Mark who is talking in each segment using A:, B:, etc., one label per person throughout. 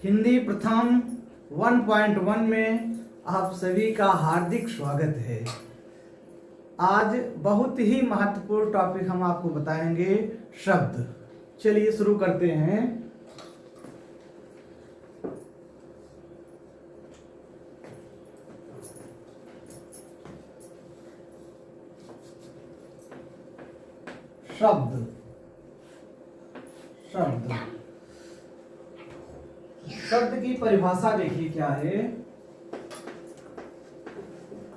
A: हिंदी प्रथम 1.1 में आप सभी का हार्दिक स्वागत है। आज बहुत ही महत्वपूर्ण टॉपिक हम आपको बताएंगे, शब्द। चलिए शुरू करते हैं। शब्द शब्द शब्द की परिभाषा देखिए क्या है।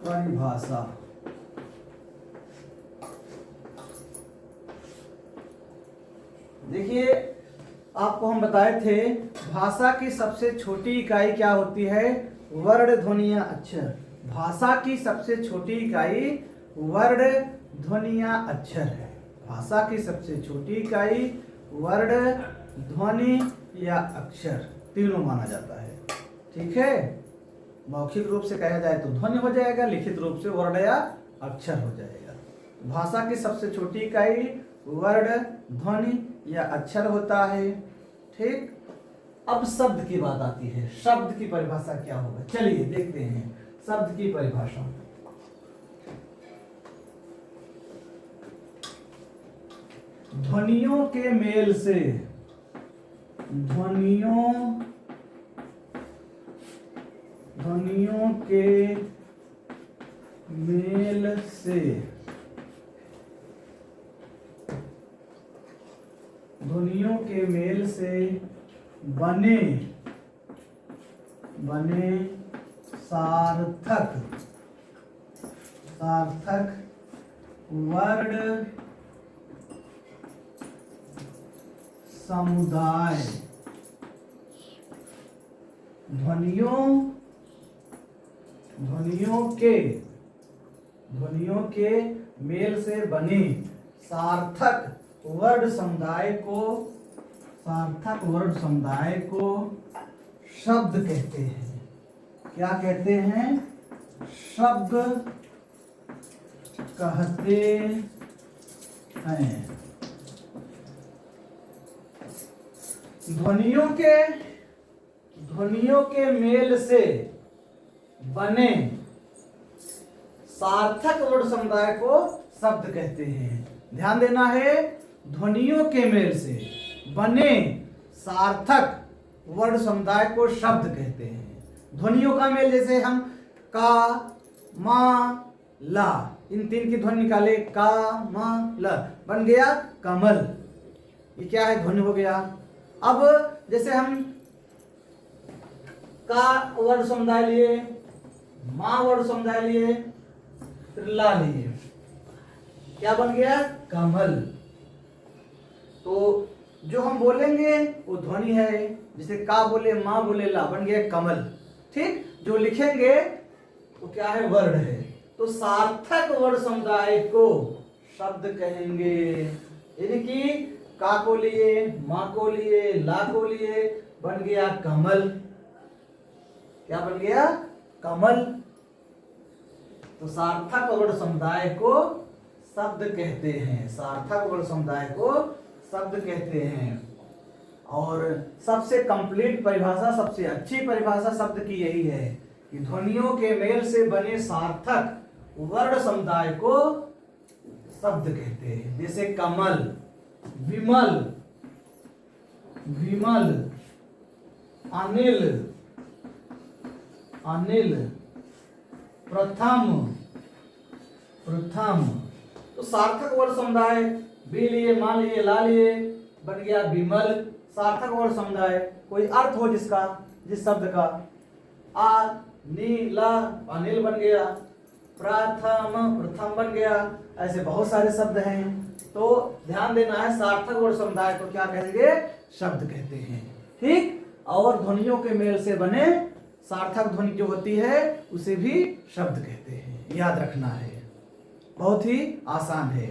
A: परिभाषा देखिए, आपको हम बताए थे भाषा की सबसे छोटी इकाई क्या होती है? वर्ण, ध्वनि या अक्षर। भाषा की सबसे छोटी इकाई वर्ण, ध्वनि या अक्षर है। भाषा की सबसे छोटी इकाई वर्ण, ध्वनि या अक्षर तीनों माना जाता है। ठीक है, मौखिक रूप से कहा जाए तो ध्वनि हो जाएगा, लिखित रूप से वर्ण या अक्षर हो जाएगा। भाषा की सबसे छोटी इकाई वर्ण, ध्वनि या अक्षर होता है। ठीक, अब शब्द की बात आती है। शब्द की परिभाषा क्या होगा? चलिए देखते हैं शब्द की परिभाषा। ध्वनियों के मेल से, ध्वनियों के मेल से, ध्वनियों के मेल से बने सार्थक वर्ण समुदाय। ध्वनियों के मेल से बने सार्थक वर्ण समुदाय को शब्द कहते हैं। क्या कहते हैं? शब्द कहते हैं। ध्वनियों के मेल से बने सार्थक वर्ण समुदाय को शब्द कहते हैं। ध्यान देना है, ध्वनियों के मेल से बने सार्थक वर्ण समुदाय को शब्द कहते हैं। ध्वनियों का मेल, जैसे हम का, मा, ला, इन तीन की ध्वनि निकाले, का, मा, ला, बन गया कमल। ये क्या है? ध्वनि हो गया। अब जैसे हम का वर्ण समुदाय लिए, मा वर्ण समुदाय लिए, फिर ला लिए, क्या बन गया? कमल। तो जो हम बोलेंगे वो ध्वनि है। जैसे का बोले, माँ बोले, ला, बन गया कमल। ठीक, जो लिखेंगे वो क्या है? वर्ण है। तो सार्थक वर्ण समुदाय को शब्द कहेंगे। यानी कि का को लिए, माँ को लिए, ला को लिए, बन गया कमल। क्या बन गया? कमल। तो सार्थक वर्ण समुदाय को शब्द कहते हैं। सार्थक वर्ण समुदाय को शब्द कहते हैं। और सबसे कंप्लीट परिभाषा, सबसे अच्छी परिभाषा शब्द की यही है कि ध्वनियों के मेल से बने सार्थक वर्ण समुदाय को शब्द कहते हैं। जैसे कमल, विमल, अनिल, प्रथम। तो सार्थक वर्ण समुदाय बी लिए, मान लिए, ला लिए, बन गया विमल। सार्थक वर्ण समुदाय, कोई अर्थ हो जिसका, जिस शब्द का, आ, नी, ला, अनिल बन गया, प्रथम बन गया। ऐसे बहुत सारे शब्द हैं। तो ध्यान देना है, सार्थक वर्ण समुदाय को क्या कहेंगे? शब्द कहते हैं। ठीक, और ध्वनियों के मेल से बने सार्थक ध्वनि जो होती है उसे भी शब्द कहते हैं। याद रखना है, बहुत ही आसान है।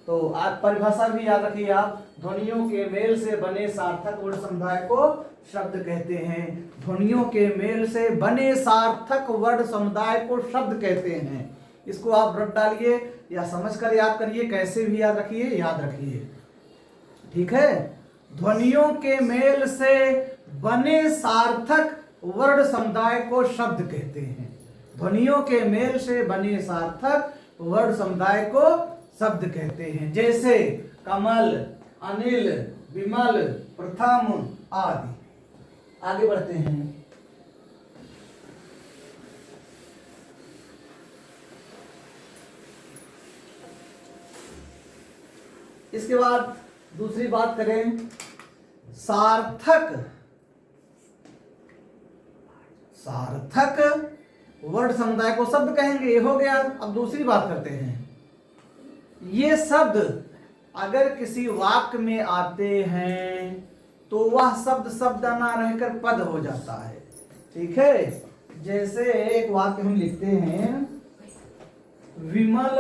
A: तो आज परिभाषा भी याद रखिए आप। ध्वनियों के मेल से बने सार्थक वर्ण समुदाय को शब्द कहते हैं। ध्वनियों के मेल से बने सार्थक वर्ण समुदाय को शब्द कहते हैं। इसको आप रट डालिए या समझ कर याद करिए, कैसे भी याद रखिए, याद रखिए। ठीक है। ध्वनियों के मेल से बने सार्थक वर्ण समुदाय को शब्द कहते हैं। ध्वनियों के मेल से बने सार्थक वर्ण समुदाय को शब्द कहते हैं, जैसे कमल, अनिल, विमल, प्रथम आदि। आगे बढ़ते हैं। इसके बाद दूसरी बात करें, सार्थक वर्ण समुदाय को शब्द कहेंगे, ये हो गया। अब दूसरी बात करते हैं, ये शब्द अगर किसी वाक्य में आते हैं तो वह शब्द शब्द ना रहकर पद हो जाता है, ठीक है। जैसे एक वाक्य हम लिखते हैं, विमल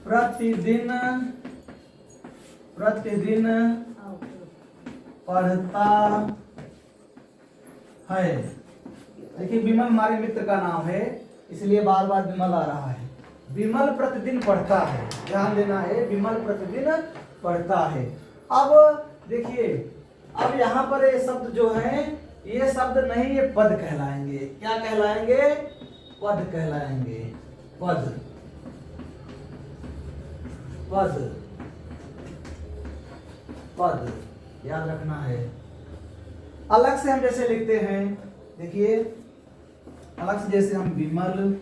A: प्रतिदिन पढ़ता है। देखिए, विमल हमारे मित्र का नाम है, इसलिए बार बार विमल आ रहा है। विमल प्रतिदिन पढ़ता है, ध्यान देना है, विमल प्रतिदिन पढ़ता है। अब देखिए, अब यहाँ पर ये शब्द जो है, ये शब्द नहीं, ये पद कहलाएंगे। क्या कहलाएंगे? पद कहलाएंगे। पद याद रखना है। अलग से हम जैसे लिखते हैं, देखिए, अलग से जैसे हम विमल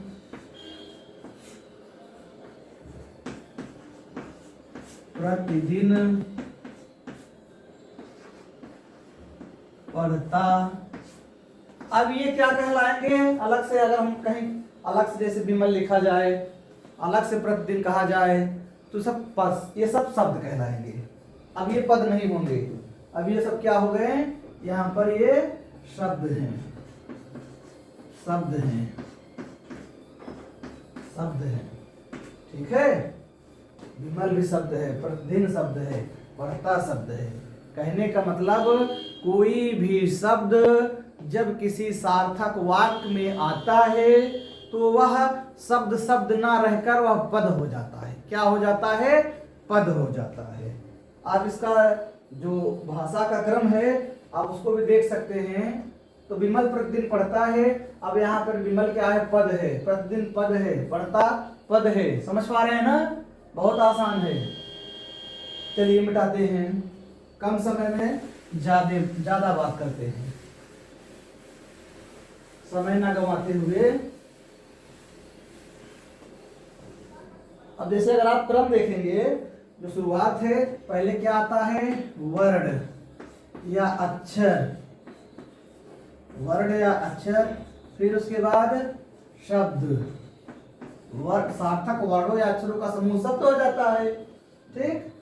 A: प्रतिदिन पढ़ता, अब ये क्या कहलाएंगे? अलग से अगर हम कहीं अलग से जैसे विमल लिखा जाए, अलग से प्रतिदिन कहा जाए, तो सब पद, ये सब शब्द कहलाएंगे। अब ये पद नहीं होंगे, अब ये सब क्या हो गए? यहाँ पर ये शब्द हैं, ठीक है। विमल भी शब्द है, प्रतिदिन शब्द है, पढ़ता शब्द है। कहने का मतलब, कोई भी शब्द जब किसी सार्थक वाक्य में आता है तो वह शब्द शब्द ना रहकर वह पद हो जाता है। क्या हो जाता है? पद हो जाता है। आप इसका जो भाषा का क्रम है, आप उसको भी देख सकते हैं। तो विमल प्रतिदिन पढ़ता है, अब यहाँ पर विमल क्या है? पद है। प्रतिदिन पद है, पढ़ता पद है। समझ पा रहे हैं ना? बहुत आसान है। चलिए मिटाते हैं, कम समय में ज्यादा बात करते हैं, समय ना गंवाते हुए। अब जैसे अगर आप क्रम देखेंगे, जो शुरुआत है, पहले क्या आता है? वर्ण या अक्षर, वर्ण या अक्षर, फिर उसके बाद शब्द। सार्थक वर्णों या अक्षरों का समूह शब्द हो जाता है, ठीक।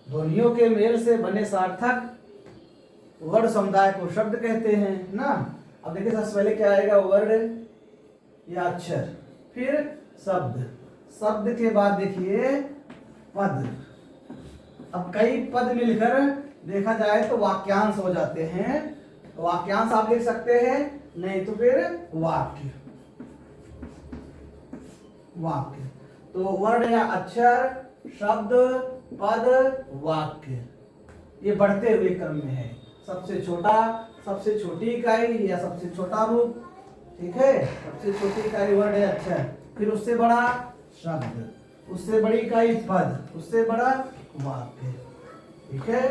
A: ध्वनियों के मेल से बने सार्थक वर्ण समुदाय को शब्द कहते हैं ना। अब देखिए, सबसे पहले क्या आएगा? वर्ण या अक्षर, फिर शब्द, शब्द के बाद देखिए पद। अब कई पद मिलकर देखा जाए तो वाक्यांश हो जाते हैं। वाक्यांश आप लिख सकते हैं, नहीं तो फिर वाक्य। तो वर्ण या अक्षर, शब्द, पद, वाक्य, ये बढ़ते हुए क्रम में है। सबसे छोटा, सबसे छोटी इकाई या सबसे छोटा रूप, ठीक है। सबसे छोटी इकाई वर्ण या अक्षर, फिर उससे बड़ा शब्द, उससे बड़ी इकाई पद, उससे बड़ा वाक्य, ठीक है।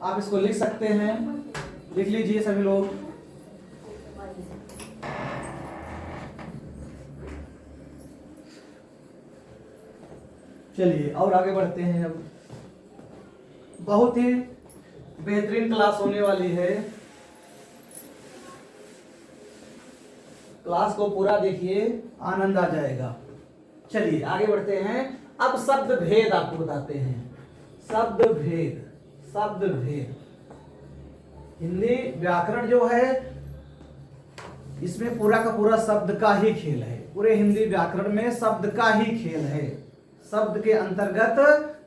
A: आप इसको लिख सकते हैं, लिख लीजिए सभी लोग। चलिए और आगे बढ़ते हैं। अब बहुत ही बेहतरीन क्लास होने वाली है, क्लास को पूरा देखिए, आनंद आ जाएगा। चलिए आगे बढ़ते हैं। अब शब्द भेद आपको बताते हैं। शब्द भेद हिंदी व्याकरण जो है, इसमें पूरा का पूरा शब्द का ही खेल है। पूरे हिंदी व्याकरण में शब्द का ही खेल है। शब्द के अंतर्गत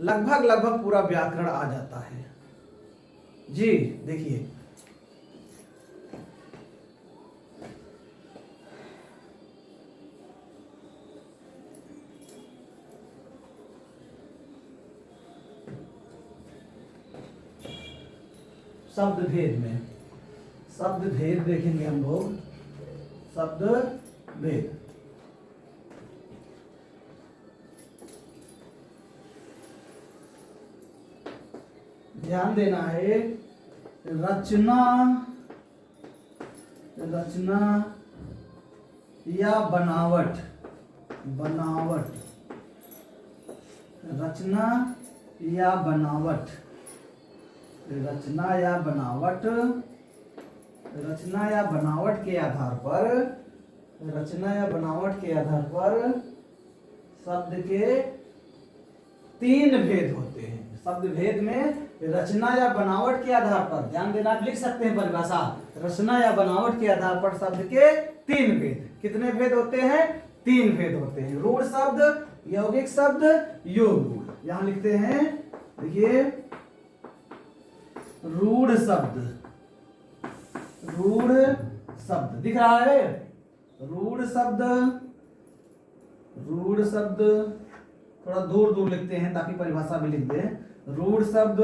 A: लगभग पूरा व्याकरण आ जाता है जी। देखिए, शब्द भेद में, शब्द भेद देखेंगे हम लोग, शब्द भेद। ध्यान देना है, रचना, रचना या बनावट, बनावट, रचना या बनावट, रचना या बनावट, रचना या बनावट के आधार पर, रचना या बनावट के आधार पर शब्द के तीन भेद होते हैं। शब्द भेद में रचना या बनावट के आधार पर, ध्यान देना, आप लिख सकते हैं परिभाषा, रचना या बनावट के आधार पर शब्द के तीन भेद। कितने भेद होते हैं? तीन भेद होते हैं। रूढ़ शब्द, यौगिक शब्द, योग रूढ़। यहां लिखते हैं, देखिए, रूढ़ शब्द, रूढ़ शब्द दिख रहा है, रूढ़ शब्द, रूढ़ शब्द, थोड़ा दूर दूर लिखते हैं ताकि परिभाषा भी लिख दें। रूढ़ शब्द,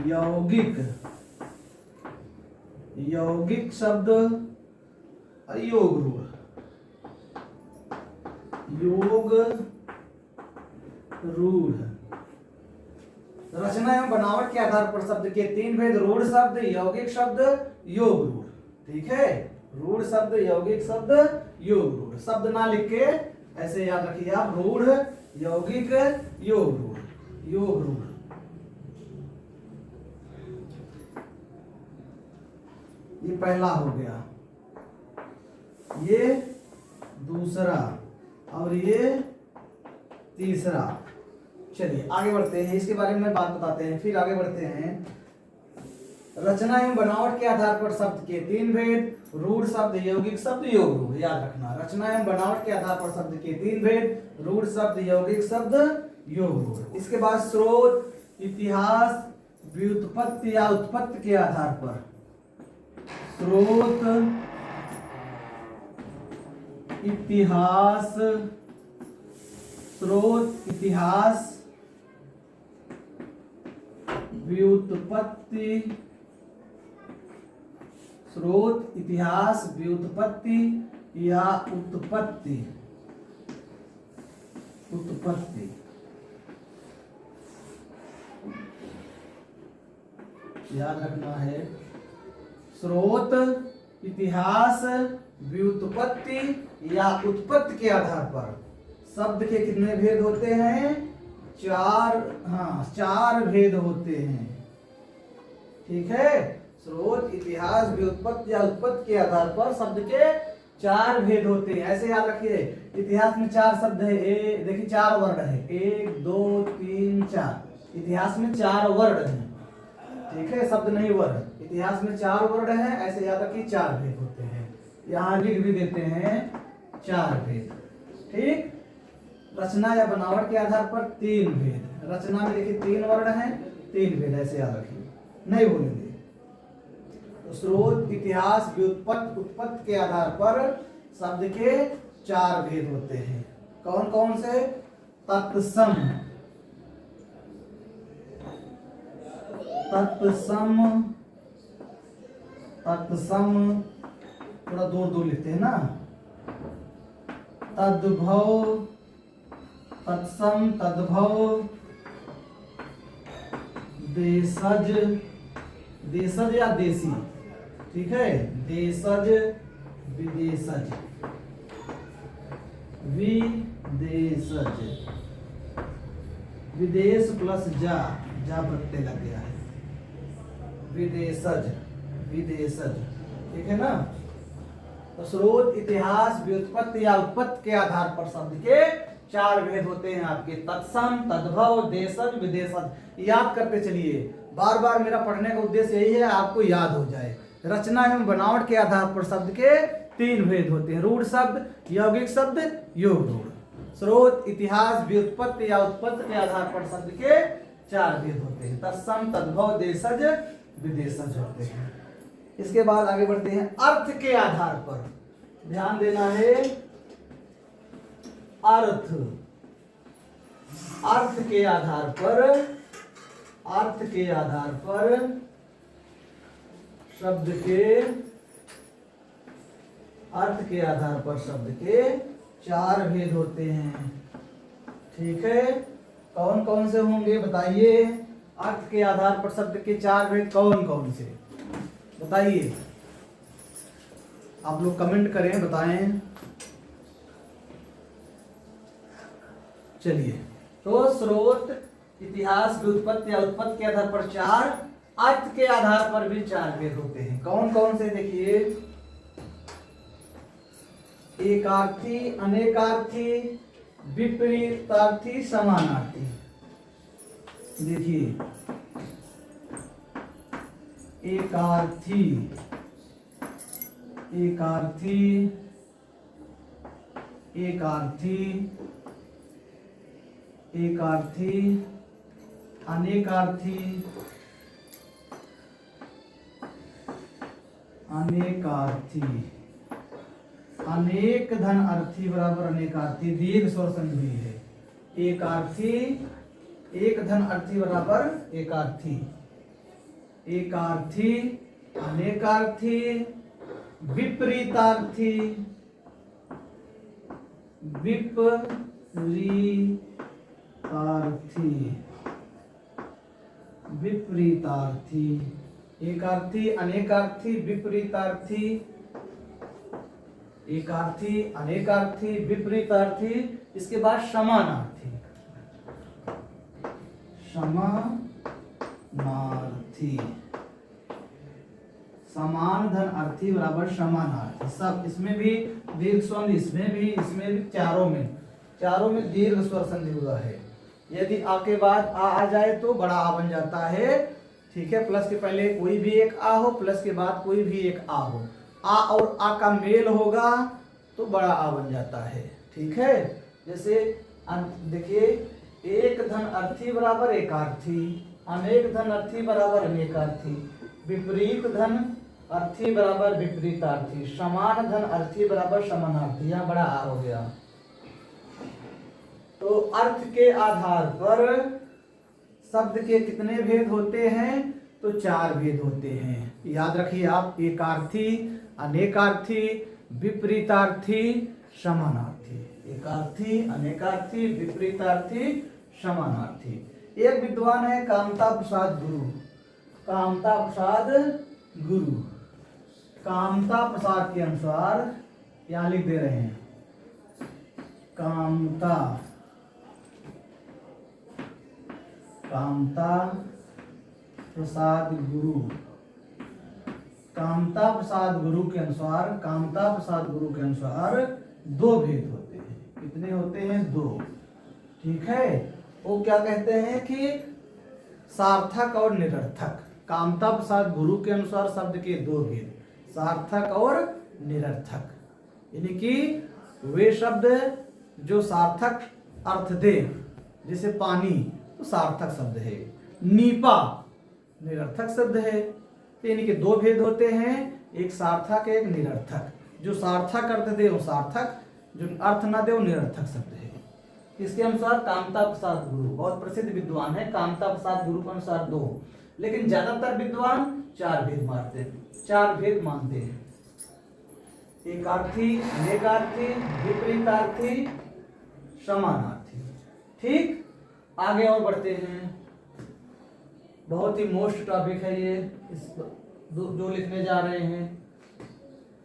A: यौगिक, यौगिक शब्द, योग रूढ़, योग रूढ़। रचना एवं बनावट के आधार पर शब्द के तीन भेद, रूढ़ शब्द, यौगिक शब्द, योग रूढ़। ठीक है, रूढ़ शब्द, यौगिक शब्द, योग रूढ़। शब्द ना लिख के ऐसे याद रखिए आप, रूढ़, यौगिक, योग रूढ़, योग रूढ़। ये पहला हो गया, ये दूसरा, और ये तीसरा। चलिए आगे बढ़ते हैं, इसके बारे में बात बताते हैं, फिर आगे बढ़ते हैं। रचना एवं बनावट के आधार पर शब्द के तीन भेद, रूढ़ शब्द, यौगिक शब्द, योग रूढ़। याद रखना, रचना एवं बनावट के आधार पर शब्द के तीन भेद, रूढ़ शब्द, यौगिक शब्द, योग रूढ़। इसके बाद स्रोत, इतिहास, व्युत्पत्ति या उत्पत्ति के आधार पर, स्रोत, इतिहास, स्रोत, इतिहास, व्युत्पत्ति, स्रोत, इतिहास, व्युत्पत्ति या उत्पत्ति, उत्पत्ति। याद रखना है, स्रोत, इतिहास, व्युत्पत्ति या उत्पत्ति के आधार पर शब्द के कितने भेद होते हैं? चार, हाँ, चार भेद होते हैं। ठीक है, स्रोत, इतिहास, व्युत्पत्ति या उत्पत्ति के आधार पर शब्द के चार भेद होते हैं। ऐसे याद रखिए, इतिहास में चार शब्द है, देखिए चार वर्ड है, 1 2 3 4। इतिहास में चार वर्ड है, ठीक है, शब्द नहीं वर्ड। इतिहास में चार वर्ड है, ऐसे याद रखिए चार भेद होते हैं। यहाँ लिख भी देते हैं चार भेद। ठीक, रचना या बनावट के आधार पर तीन भेद। रचना में देखिए तीन वर्ड हैं, तीन भेद, ऐसे याद रखिए, नहीं भूलेंगे। तो स्रोत, इतिहास, व्युत्पत्ति, उत्पत्ति के आधार पर शब्द के चार भेद होते हैं। कौन कौन से? तत्सम, तत्सम, तत्सम, थोड़ा दूर दूर लिखते हैं ना, तद्भव, तत्सम, तद्भव, देशज, देशज या देसी। ठीक है, देशज, विदेशज, विदेशज, विदेश प्लस जा, जा प्रत्यय लग गया है, विदेशज, विदेशज। ठीक है ना। तो स्रोत, इतिहास, व्युत्पत्ति या उत्पत्ति के आधार पर शब्द के चार भेद होते हैं आपके, तत्सम, तद्भव, देशज, विदेशज। याद करते चलिए, बार बार मेरा पढ़ने का उद्देश्य यही है, आपको याद हो जाए। रचना एवं बनावट के आधार पर शब्द के तीन भेद होते हैं, रूढ़ शब्द, यौगिक शब्द, योग रूढ़। स्रोत, इतिहास, व्युत्पत्ति या उत्पत्ति के आधार पर शब्द के चार भेद होते हैं, तत्सम, तद्भव, देशज, विदेशज होते हैं। इसके बाद आगे बढ़ते हैं, अर्थ के आधार पर ध्यान देना है। अर्थ, अर्थ के आधार पर, अर्थ के आधार पर शब्द के अर्थ के आधार पर शब्द के 4 भेद होते हैं। ठीक है, कौन कौन से होंगे बताइए? अर्थ के आधार पर शब्द के 4 भेद कौन कौन से बताइए? आप लोग कमेंट करें, बताएं। चलिए, तो स्रोत, इतिहास, व्युत्पत्ति या उत्पत्ति के आधार पर 4, अर्थ के आधार पर भी 4 भेद होते हैं। कौन कौन से देखिए? एकार्थी, अनेकार्थी, विपरीतार्थी, समानार्थी। देखिए, एकार्थी, एकार्थी, एकार्थी, एकार्थी, अनेकार्थी, अनेकार्थी, अनेक धन अर्थी बराबर अनेकार्थी, दीर्घ स्वर संधि है। एकार्थी, एक धन अर्थी बराबर एकार्थी, एकार्थी, अनेकार्थी, विपरीतार्थी, विपरीतार्थी, विपरीतार्थी, एकार्थी, अनेकार्थी, विपरीतार्थी, एकार्थी, अनेकार्थी, विपरीतार्थी। इसके बाद समानार्थी, समानार्थी, समान धन अर्थी बराबर समानार्थी। सब इसमें भी दीर्घ स्वर, इसमें भी चारों में दीर्घ स्वर संधि हुआ है। यदि आ के बाद आ जाए तो बड़ा आ बन जाता है। ठीक है, प्लस के पहले कोई भी एक आ हो, प्लस के बाद कोई भी एक आ हो, आ और आ का मेल होगा तो बड़ा आ बन जाता है। ठीक है, जैसे देखिए, एक धन अर्थी बराबर एकार्थी, अनेक धन अर्थी बराबर अनेकार्थी, विपरीत धन अर्थी बराबर विपरीतार्थी, समान धन अर्थी बराबर समानार्थी। यहाँ बड़ा आ हो गया। तो अर्थ के आधार पर शब्द के कितने भेद होते हैं? तो 4 भेद होते हैं। याद रखिए आप, एकार्थी, अनेकार्थी, विपरीतार्थी, समानार्थी। एकार्थी, अनेकार्थी, विपरीतार्थी, समानार्थी। एक विद्वान है कामता प्रसाद गुरु, कामता प्रसाद गुरु, कामता प्रसाद के अनुसार यहाँ लिख दे रहे हैं, कामता प्रसाद गुरु, कामता प्रसाद गुरु के अनुसार, कामता प्रसाद गुरु के अनुसार 2 भेद होते हैं। कितने होते हैं? 2। ठीक है, वो क्या कहते हैं कि सार्थक और निरर्थक। कामता प्रसाद गुरु के अनुसार शब्द के 2 भेद, सार्थक और निरर्थक। यानी कि वे शब्द जो सार्थक अर्थ दे, जैसे पानी तो सार्थक शब्द है, नीपा निरर्थक शब्द है। तो यानी कि 2 भेद होते हैं, एक सार्थक एक निरर्थक। जो सार्थक अर्थ दे वो सार्थक, जो अर्थ ना दे वो निरर्थक शब्द है। इसके अनुसार कामता प्रसाद गुरु बहुत प्रसिद्ध विद्वान है। कामता प्रसाद गुरु के अनुसार 2, लेकिन ज्यादातर विद्वान 4 भेद मानते हैं, 4 भेद मानते हैं। एकार्थी, अनेकार्थी, विपरीतार्थी, समानार्थी। ठीक, आगे और बढ़ते हैं। बहुत ही मोस्ट टॉपिक है ये, इस जो लिखने जा रहे हैं।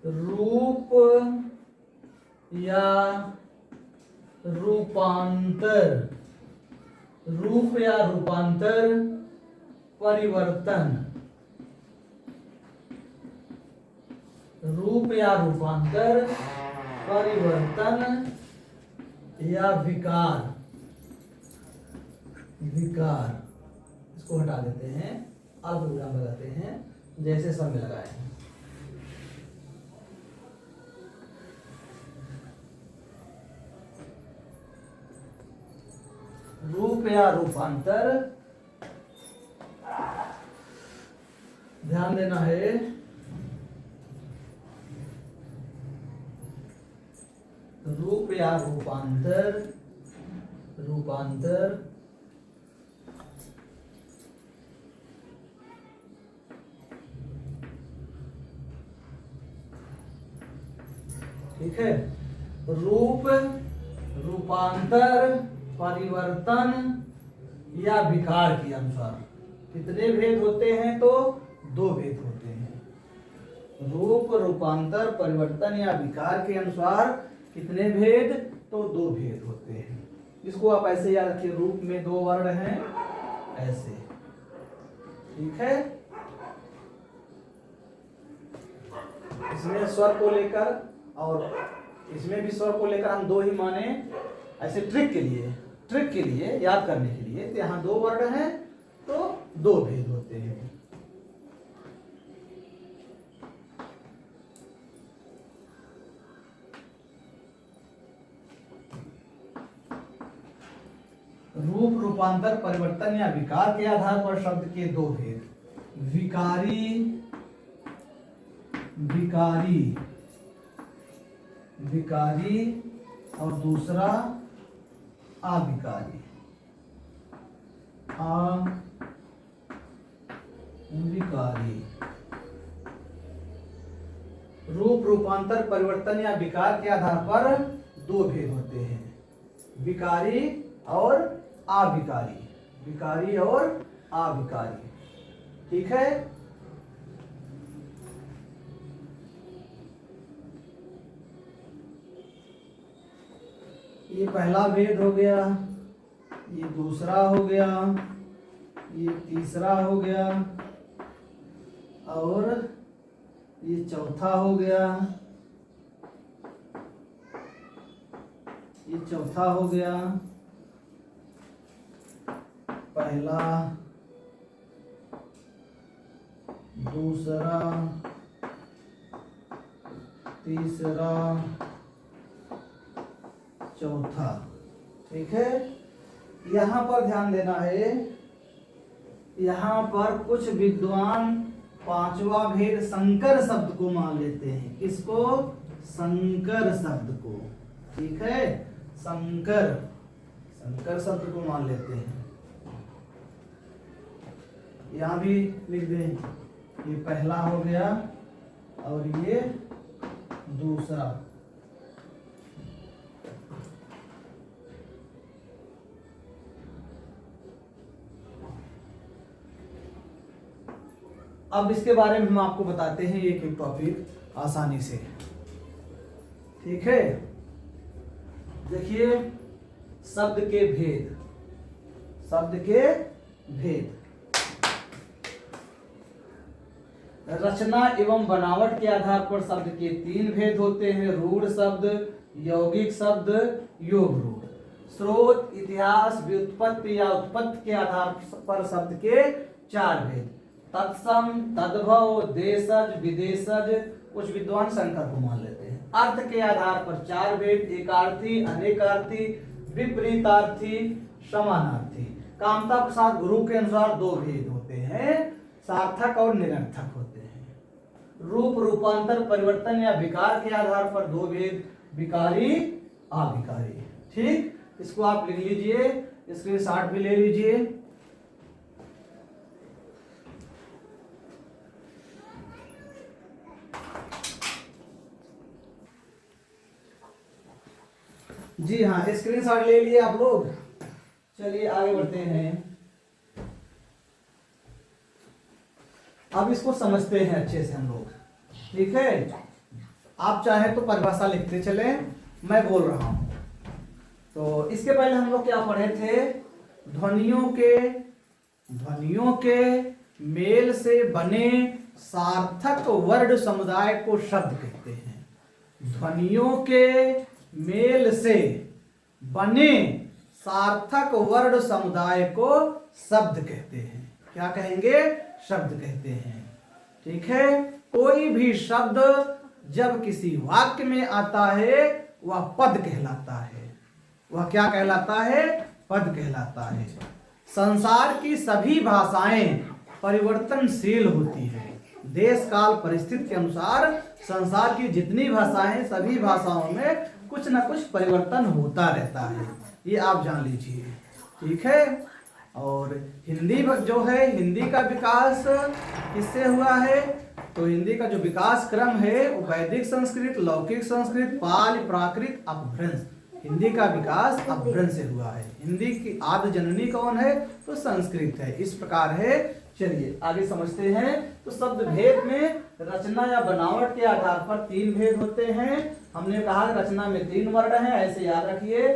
A: रूप या रूपांतर, रूप या रूपांतर, परिवर्तन, रूप या रूपांतर, परिवर्तन या विकार, विकार। इसको हटा देते हैं, अल्प विराम लगाते हैं, जैसे सब में लगाए हैं। रूप या रूपांतर, ध्यान देना है। रूप या रूपांतर, रूपांतर ठीक है। रूप, रूपांतर, परिवर्तन या विकार के अनुसार कितने भेद होते हैं? तो 2 भेद होते हैं। रूप, रूपांतर, परिवर्तन या विकार के अनुसार कितने भेद? तो 2 भेद होते हैं। इसको आप ऐसे याद रखिए, रूप में 2 वर्ण हैं ऐसे, ठीक है। इसमें स्वर को लेकर और इसमें भी स्वर को लेकर हम 2 ही माने, ऐसे ट्रिक के लिए याद करने के लिए। तो यहाँ 2 वर्ण हैं तो 2 भेद होते हैं। रूप, रूपांतर, परिवर्तन या विकार के आधार पर शब्द के 2 भेद, विकारी और दूसरा अविकारी। रूप, रूपांतर, परिवर्तन या विकार के आधार पर 2 भेद होते हैं, विकारी और अविकारी, विकारी और अविकारी, ठीक है। ये पहला भेद हो गया, ये दूसरा हो गया, ये तीसरा हो गया और ये चौथा हो गया, ये चौथा हो गया। पहला, दूसरा, तीसरा, चौथा, ठीक है। यहाँ पर ध्यान देना है, यहाँ पर कुछ विद्वान 5वां भेद संकर शब्द को मान लेते हैं। किसको? संकर शब्द को, ठीक है। संकर शब्द को मान लेते हैं। यहाँ भी लिख दें, ये पहला हो गया और ये दूसरा। अब इसके बारे में हम आपको बताते हैं एक एक टॉपिक आसानी से, ठीक है। देखिए, शब्द के भेद, शब्द के भेद। रचना एवं बनावट के आधार पर शब्द के 3 भेद होते हैं, रूढ़ शब्द, यौगिक शब्द, योग रूढ़। स्रोत, इतिहास, व्युत्पत्ति या उत्पत्ति के आधार पर शब्द के 4 भेद, तत्सम, तद्भव, देशज, विदेशज। कुछ विद्वान संकर को मान लेते हैं। अर्थ के आधार पर 4 भेद, एकार्थी, अनेकार्थी, विपरीतार्थी, समानार्थी। कामता प्रसाद गुरु के अनुसार 2 भेद होते हैं, सार्थक और निरर्थक होते हैं। रूप, रूपांतर, परिवर्तन या विकार के आधार पर 2 भेद, विकारी, अविकारी, ठीक। इसको आप लिख लीजिए, स्क्रीनशॉट भी ले लीजिए। जी हाँ, स्क्रीनशॉट ले लिए आप लोग। चलिए आगे बढ़ते हैं। अब इसको समझते हैं अच्छे से हम लोग, ठीक है। आप चाहे तो परिभाषा लिखते चले, मैं बोल रहा हूं। तो इसके पहले हम लोग क्या पढ़े थे? ध्वनियों के मेल से बने सार्थक वर्ण समुदाय को शब्द कहते हैं। ध्वनियों के मेल से बने सार्थक वर्ण समुदाय को शब्द कहते हैं। क्या कहेंगे? शब्द कहते हैं, ठीक है। कोई भी शब्द जब किसी वाक्य में आता है वह पद कहलाता है। वह क्या कहलाता है? पद कहलाता है। संसार की सभी भाषाएं परिवर्तनशील होती है। देश काल परिस्थिति के अनुसार संसार की जितनी भाषाएं, सभी भाषाओं में कुछ ना कुछ परिवर्तन होता रहता है, ये आप जान लीजिए, ठीक है। और हिंदी जो है, हिंदी का विकास किससे हुआ है? तो हिंदी का जो विकास क्रम है वो वैदिक संस्कृत, लौकिक संस्कृत, पाली, प्राकृत, अपभ्रंश। हिंदी का विकास अपभ्रंश से हुआ है। हिंदी की आद्य जननी कौन है? तो संस्कृत है। इस प्रकार है। चलिए आगे समझते हैं। तो शब्द भेद में रचना या बनावट के आधार पर 3 भेद होते हैं। हमने कहा रचना में 3 वर्ण हैं, ऐसे याद रखिए।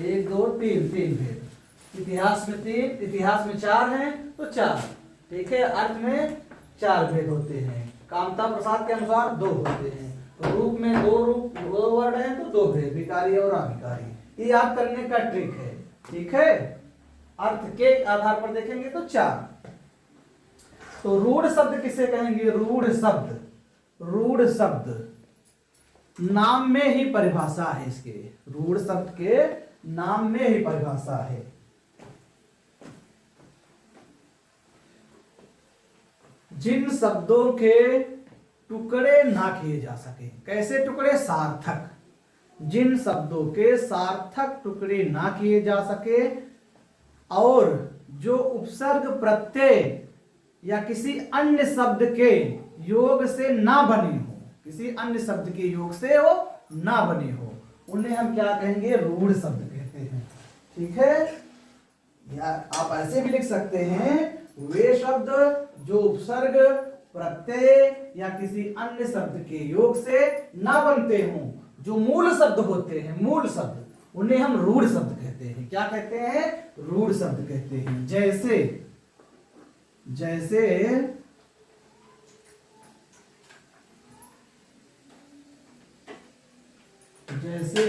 A: 1 2 3 भेद। इतिहास में 3, इतिहास में 4 हैं तो 4। ठीक है। अर्थ में 4 भेद होते हैं। कामता प्रसाद के अनुसार 2 होते हैं। तो रूप में 2 वर्ण हैं तो 2 भेद, विकारी और अविकारी। ये याद करने का ट्रिक है। ठीक है। अर्थ के आधार पर देखेंगे तो 4। तो रूढ़ शब्द किसे कहेंगे? रूढ़ शब्द, रूढ़ शब्द नाम में ही परिभाषा है इसके। रूढ़ शब्द के नाम में ही परिभाषा है। जिन शब्दों के टुकड़े ना किए जा सके। कैसे टुकड़े? सार्थक। जिन शब्दों के सार्थक टुकड़े ना किए जा सके और जो उपसर्ग प्रत्यय या किसी अन्य शब्द के योग से ना बने हो, किसी अन्य शब्द के योग से वो ना बने हो, उन्हें हम क्या कहेंगे? रूढ़ शब्द कहते हैं। ठीक है। या आप ऐसे भी लिख सकते हैं, वे शब्द जो उपसर्ग प्रत्यय या किसी अन्य शब्द के योग से ना बनते हों, जो मूल शब्द होते हैं, मूल शब्द, उन्हें हम रूढ़ शब्द कहते हैं। क्या कहते हैं? रूढ़ शब्द कहते हैं। जैसे जैसे जैसे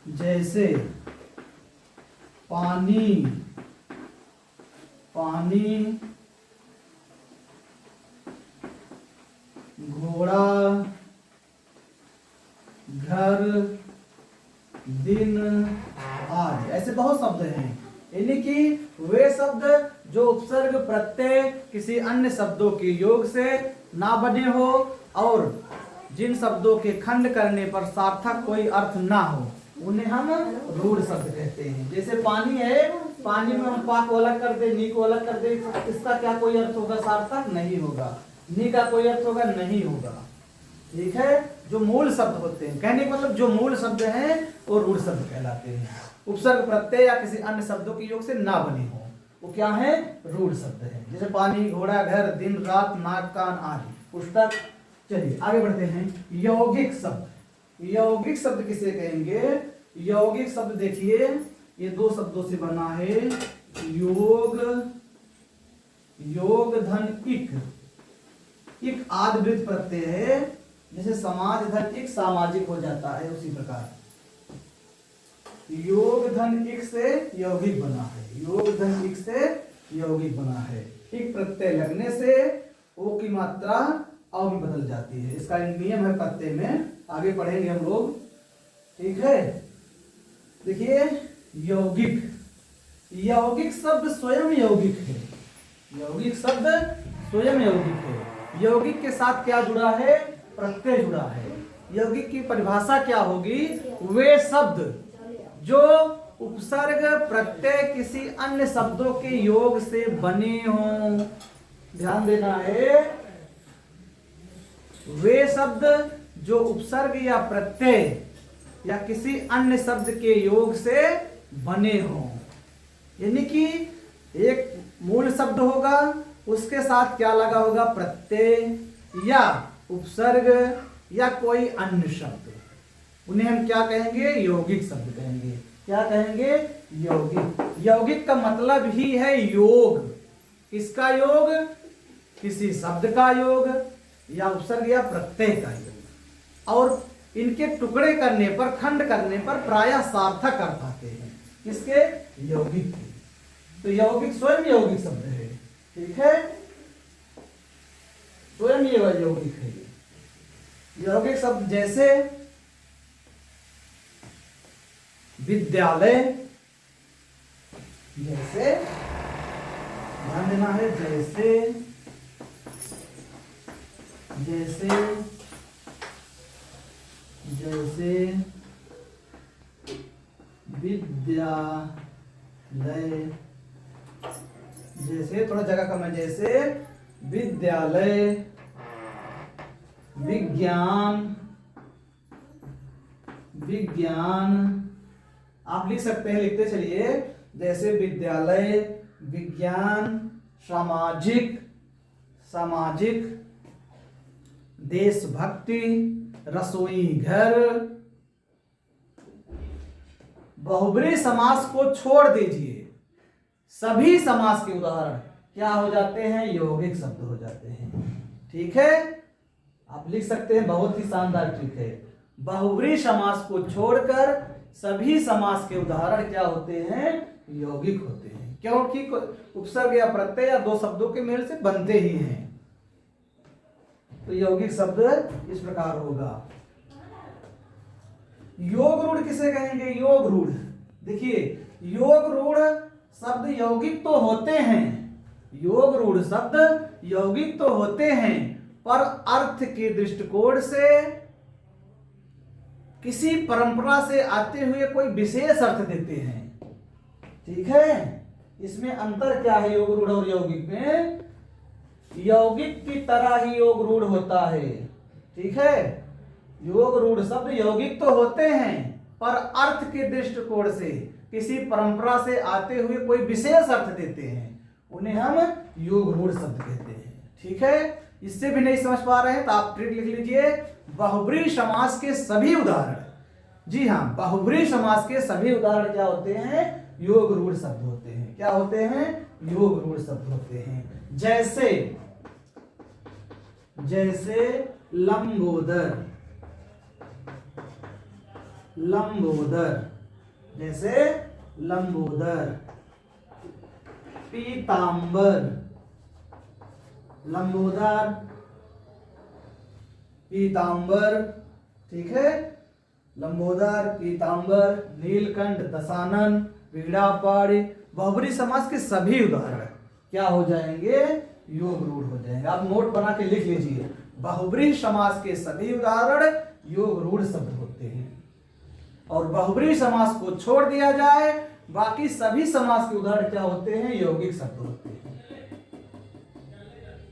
A: जैसे पानी, पानी, घोड़ा, घर, दिन आदि, ऐसे बहुत शब्द हैं। यानी कि वे शब्द जो उपसर्ग प्रत्यय किसी अन्य शब्दों के योग से ना बने हो और जिन शब्दों के खंड करने पर सार्थक कोई अर्थ ना हो, उन्हें हम रूढ़ शब्द कहते हैं। जैसे पानी है, पानी में हम पा को अलग कर दे, नी को अलग कर दे, इसका क्या कोई अर्थ होगा? सार्थक नहीं होगा। नी का कोई अर्थ होगा? नहीं होगा। ठीक है। जो मूल शब्द होते हैं, कहने का मतलब जो मूल शब्द हैं वो रूढ़ शब्द कहलाते हैं। उपसर्ग प्रत्यय या किसी अन्य शब्दों के योग से ना बने हो, वो क्या है? रूढ़ शब्द है। जैसे पानी, घोड़ा, घर, दिन, रात, नाक, कान आदि। पुस्तक। चलिए आगे बढ़ते हैं। यौगिक शब्द। यौगिक शब्द किसे कहेंगे? यौगिक शब्द देखिए, ये 2 शब्दों से बना है। योग, योग धन इक। इक आद्वृत्त प्रत्यय है। जैसे समाज धन इक सामाजिक हो जाता है, उसी प्रकार योग धन इक से यौगिक बना है। योग धन इक से यौगिक बना है। इक प्रत्यय लगने से ओ की मात्रा औ में बदल जाती है। इसका नियम है प्रत्यय में, आगे पढ़ेंगे हम लोग। ठीक है। देखिए यौगिक, यौगिक शब्द स्वयं यौगिक है। यौगिक शब्द स्वयं यौगिक है। यौगिक के साथ क्या जुड़ा है? प्रत्यय जुड़ा है। यौगिक की परिभाषा क्या होगी? वे शब्द जो उपसर्ग प्रत्यय किसी अन्य शब्दों के योग से बने हों। ध्यान देना है। वे शब्द जो उपसर्ग या प्रत्यय या किसी अन्य शब्द के योग से बने हों। यानी कि एक मूल शब्द होगा, उसके साथ क्या लगा होगा? प्रत्यय या उपसर्ग या कोई अन्य शब्द, उन्हें हम क्या कहेंगे? यौगिक शब्द कहेंगे। क्या कहेंगे? यौगिक। यौगिक का मतलब ही है योग। किसका योग? किसी शब्द का योग या उपसर्ग या प्रत्यय का योग। और इनके टुकड़े करने पर, खंड करने पर प्रायः सार्थक अर्थ आते हैं। किसके? यौगिक के। तो यौगिक स्वयं यौगिक शब्द है। ठीक है। स्वयं ये यौगिक है। यौगिक शब्द जैसे विद्यालय, जैसे ध्यान देना है, जैसे जैसे जैसे विद्यालय, जैसे थोड़ा जगह कम है, जैसे विद्यालय, विज्ञान, विज्ञान। आप लिख सकते हैं, लिखते चलिए, जैसे विद्यालय, विज्ञान, सामाजिक, सामाजिक, देशभक्ति, रसोई घर। बहुब्रीहि समास को छोड़ दीजिए, सभी समास के उदाहरण क्या हो जाते हैं? यौगिक शब्द हो जाते हैं। ठीक है, आप लिख सकते हैं, बहुत ही शानदार ट्रिक है। बहुब्रीहि समास को छोड़कर सभी समास के उदाहरण क्या होते हैं? यौगिक होते हैं, क्योंकि उपसर्ग या प्रत्यय या दो शब्दों के मेल से बनते ही हैं। तो यौगिक शब्द इस प्रकार होगा। योग रूढ़ किसे कहेंगे? योग रूढ़, देखिए योग रूढ़ शब्द यौगिक तो होते हैं, योग रूढ़ शब्द यौगिक तो होते हैं, पर अर्थ के दृष्टिकोण से किसी परंपरा से आते हुए कोई विशेष अर्थ देते हैं। ठीक है, इसमें अंतर क्या है योग रूढ़ और यौगिक में? यौगिक की तरह ही योग रूढ़ होता है। ठीक है, योग रूढ़ शब्द यौगिक तो होते हैं, पर अर्थ के दृष्टिकोण से किसी परंपरा से आते हुए कोई विशेष अर्थ देते हैं, उन्हें हम योग रूढ़ शब्द कहते हैं। ठीक है, इससे भी नहीं समझ पा रहे हैं तो आप ट्रिक लिख लीजिए, बहुब्रीहि समास के सभी उदाहरण। जी हाँ, बहुब्रीहि समास के सभी उदाहरण क्या होते हैं? योग रूढ़ शब्द होते हैं। क्या होते हैं? योग रूढ़ शब्द होते हैं। जैसे, जैसे लंबोदर, लंबोदर, जैसे लंबोदर, पीतांबर, लंबोदर, पीतांबर। ठीक है, लंबोदर, पीतांबर, नीलकंठ, दशानन, वीणापाणी। बहुब्रीहि समास के सभी उदाहरण क्या हो जाएंगे? योग रूढ़ हो जाएंगे। आप नोट बना के लिख लीजिए, बहुब्रीहि समास के सभी उदाहरण योग रूढ़ शब्द होते हैं, और बहुब्रीहि समास को छोड़ दिया जाए, बाकी सभी समास के उदाहरण क्या होते हैं? यौगिक शब्द होते हैं।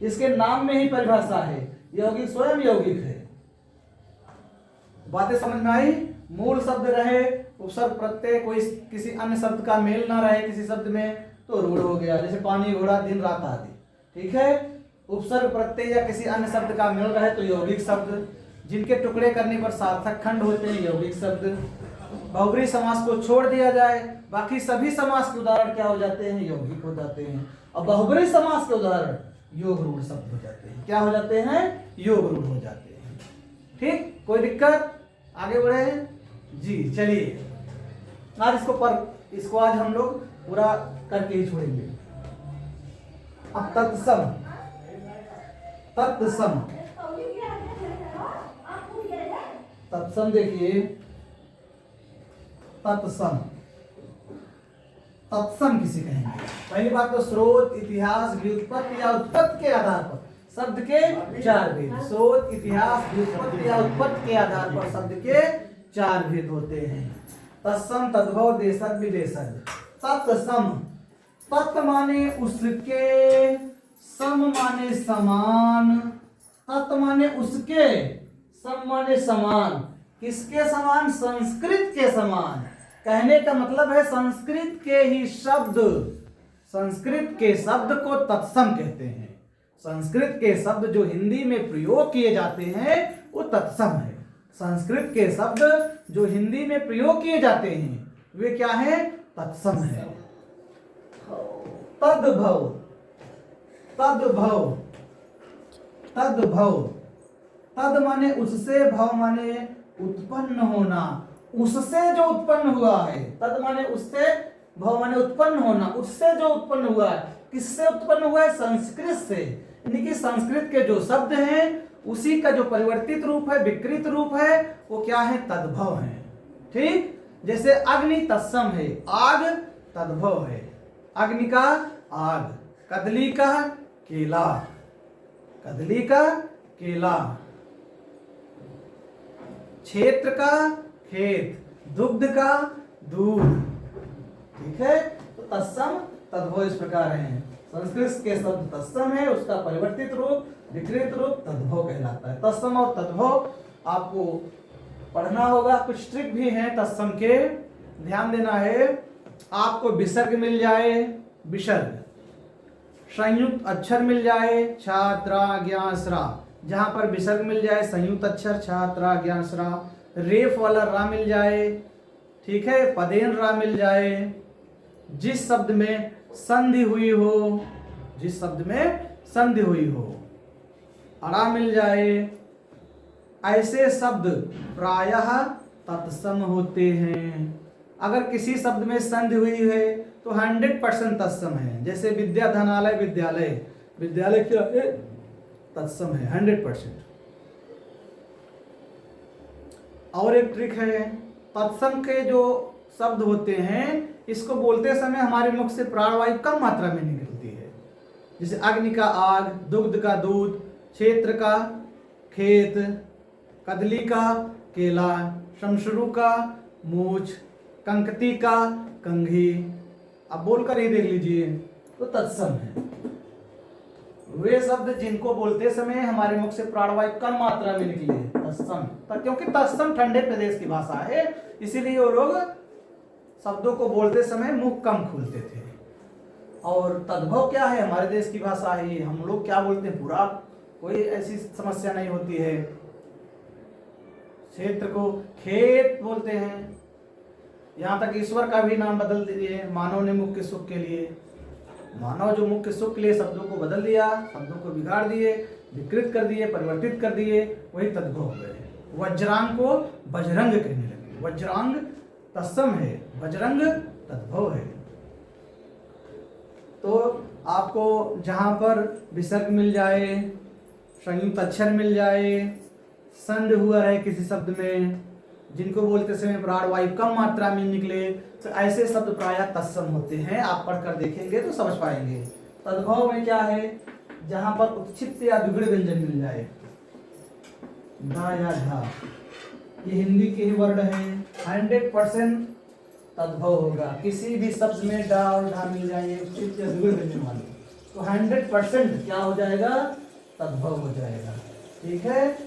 A: इसके नाम में ही परिभाषा है, यौगिक स्वयं यौगिक है। बातें समझ में आई? मूल शब्द रहे, उपसर्ग प्रत्यय कोई किसी अन्य शब्द का मेल ना रहे किसी शब्द में, तो रूढ़ हो गया, जैसे पानी, घोड़ा, दिन, रात आदि। ठीक है, उपसर्ग प्रत्यय या किसी अन्य शब्द का मेल रहे तो यौगिक शब्द, जिनके टुकड़े करने पर सार्थक खंड होते हैं, यौगिक शब्द। बहुब्रीहि समास को छोड़ दिया जाए, बाकी सभी समास के उदाहरण क्या हो जाते हैं? यौगिक हो जाते हैं। और बहुब्रीहि समास के उदाहरण योग रूढ़ शब्द हो जाते हैं। क्या हो जाते हैं? योग रूढ़ हो जाते हैं। ठीक, कोई दिक्कत? आगे बढ़े जी, चलिए आज इसको आज हम लोग पूरा करके ही छोड़ेंगे। अब तत्सम, तत्सम, तत्सम देखिए, तत्सम, तत्सम किसे कहेंगे? पहली बात तो स्रोत, इतिहास, व्युत्पत्ति या उत्पत्ति के आधार पर शब्द के चार भेद। स्रोत, इतिहास, व्युत्पत्ति या उत्पत्ति के आधार पर शब्द के चार भेद होते हैं। तत्सम, तद्भव, देशज, विदेशज। तत्सम, तत् माने उसके, सम माने समान, तत् माने उसके, सम माने समान। किसके समान? संस्कृत के समान। कहने का मतलब है संस्कृत के ही शब्द, संस्कृत के शब्द को तत्सम कहते हैं। संस्कृत के शब्द जो हिंदी में प्रयोग किए जाते हैं वो तत्सम है। संस्कृत के शब्द जो हिंदी में प्रयोग किए जाते हैं वे क्या है? तत्सम है। तद्भव, तद्भव, तद्भव। तद माने उससे, भव माने उत्पन्न होना, उससे जो उत्पन्न हुआ है। तद माने उससे, भव माने उत्पन्न होना, उससे जो उत्पन्न हुआ है। किससे उत्पन्न हुआ है? संस्कृत से। यानी कि संस्कृत के जो शब्द हैं उसी का जो परिवर्तित रूप है, विकृत रूप है, वो क्या है? तद्भव है। ठीक, जैसे अग्नि तत्सम है, आग तद्भव है। अग्नि का आग, कदली का केला, कदली का केला, क्षेत्र का खेत, दुग्ध का दूध। ठीक है, तो तत्सम तद्भव इस प्रकार है। संस्कृत के शब्द तत्सम है, उसका परिवर्तित रूप विकृत रूप तद्भव कहलाता है। तत्सम और तद्भव आपको पढ़ना होगा। कुछ ट्रिक भी हैं तत्सम के, ध्यान देना है। आपको विसर्ग मिल जाए, विसर्ग, संयुक्त अक्षर मिल जाए छात्रा ज्ञासरा, जहां पर विसर्ग मिल जाए संयुक्त अक्षर छात्रा ज्ञासरा, रेफ वाला रा मिल जाए, ठीक है, पदेन रा मिल जाए, जिस शब्द में संधि हुई हो, जिस शब्द में संधि हुई हो, अड़ा मिल जाए, ऐसे शब्द प्रायः तत्सम होते हैं। अगर किसी शब्द में संधि हुई है तो 100% तत्सम है। जैसे विद्या धनालय विद्यालय, विद्यालय क्या है? तत्सम है 100%। और एक ट्रिक है, तत्सम के जो शब्द होते हैं इसको बोलते समय हमारे मुख से प्राणवायु कम मात्रा में निकलती है। जैसे अग्नि का आग, दुग्ध का दूध, क्षेत्र का खेत, कदली का केला, शमशुरू का मूछ, कंकती का कंघी। अब बोलकर ही देख लीजिए, तो तत्सम है वे शब्द जिनको बोलते समय हमारे मुख से प्राणवायु कम मात्रा में निकले, तत्सम। क्योंकि तत्सम ठंडे प्रदेश की भाषा है, इसीलिए वो लोग शब्दों को बोलते समय मुंह कम खोलते थे। और तद्भव क्या है? हमारे देश की भाषा है, हम लोग क्या बोलते हैं पूरा, कोई ऐसी समस्या नहीं होती है। क्षेत्र को खेत बोलते हैं। यहाँ तक ईश्वर का भी नाम बदल दिए मानव ने मुख्य सुख के लिए। मानव जो मुख्य सुख के लिए शब्दों को बदल दिया, शब्दों को बिगाड़ दिए, विकृत कर दिए, परिवर्तित कर दिए, वही तद्भव हो गए। वज्रांग को बजरंग कहने लगे। वज्रांग तत्सम है, बजरंग तद्भव है। तो आपको जहां पर विसर्ग मिल जाए, संयुक्त अक्षर मिल जाए, संधि हुआ रहे किसी शब्द में, जिनको बोलते समय प्राणवायु कम मात्रा में निकले, तो ऐसे शब्द प्रायः तत्सम होते हैं। आप पढ़कर देखेंगे तो समझ पाएंगे। तद्भव में क्या है? जहां पर उत्क्षिप्त या द्विगुण व्यंजन मिल जाए, धा या झा, ये हिंदी के ही वर्ड है, 100% तद्भव होगा। किसी भी शब्द में डा और ढा मिल जाए उत्क्षिप्त या द्विगुण व्यंजन वाले, तो 100% क्या हो जाएगा? तद्भव हो जाएगा। ठीक है।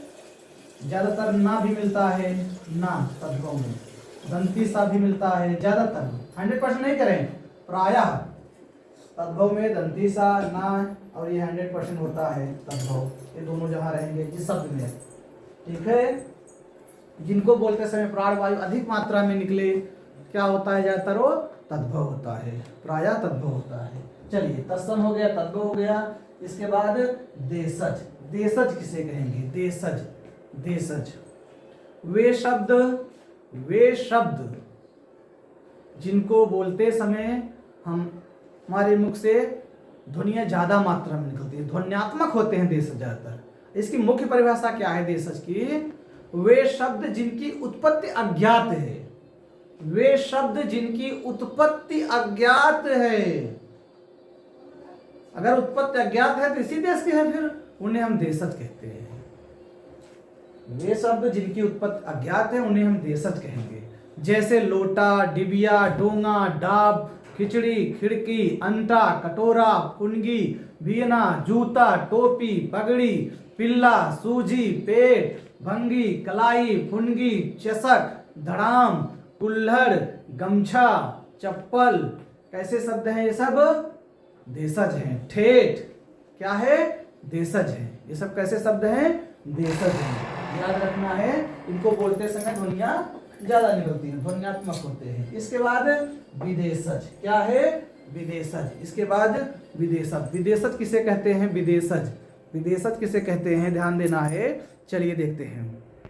A: ज्यादातर ना भी मिलता है, ना तद्भव में, दंती सा भी मिलता है ज्यादातर, 100% नहीं करें, प्रायः तद्भव में दंती सा, ना, और ये 100% होता है तद्भव। ये दोनों जहां रहेंगे जिस शब्द में, ठीक है। जिनको बोलते समय प्राणवायु अधिक मात्रा में निकले, क्या होता है? ज्यादातर वो तद्भव होता है, प्रायः तद्भव होता है। चलिए, तत्सम हो गया, तद्भव हो गया। इसके बाद देशज। देशज किसे कहेंगे? देशज, देशज वे शब्द जिनको बोलते समय हमारे मुख से ध्वनियां ज्यादा मात्रा में निकलती है, ध्वन्यात्मक होते हैं देशज ज्यादातर। इसकी मुख्य परिभाषा क्या है देशज की? वे शब्द जिनकी उत्पत्ति अज्ञात है, वे शब्द जिनकी उत्पत्ति अज्ञात है। अगर उत्पत्ति अज्ञात है तो इसी देश के है, फिर उन्हें हम देशज कहते हैं। वे शब्द जिनकी उत्पत्ति अज्ञात है उन्हें हम देशज कहेंगे। जैसे लोटा, डिबिया, डोंगा, डाब, खिचड़ी, खिड़की, अंटा, कटोरा, पुनगी, भियना, जूता, टोपी, पगड़ी, पिल्ला, सूजी, पेट, भंगी, कलाई, फुनगी, चषक, धड़ाम, कुल्हड़, गमछा, चप्पल, कैसे शब्द हैं ये सब? देशज हैं। ठेठ क्या है? देशज है। ये सब कैसे शब्द हैं? देशज हैं। याद रखना है, इनको बोलते समय ध्वनियां ज्यादा निकलती हैं, ध्वन्यात्मक होते हैं। इसके बाद विदेशज। क्या है? विदेशज। इसके बाद विदेशज। विदेशज किसे कहते हैं? विदेशज, विदेशज किसे कहते हैं? ध्यान देना है। चलिए देखते हैं।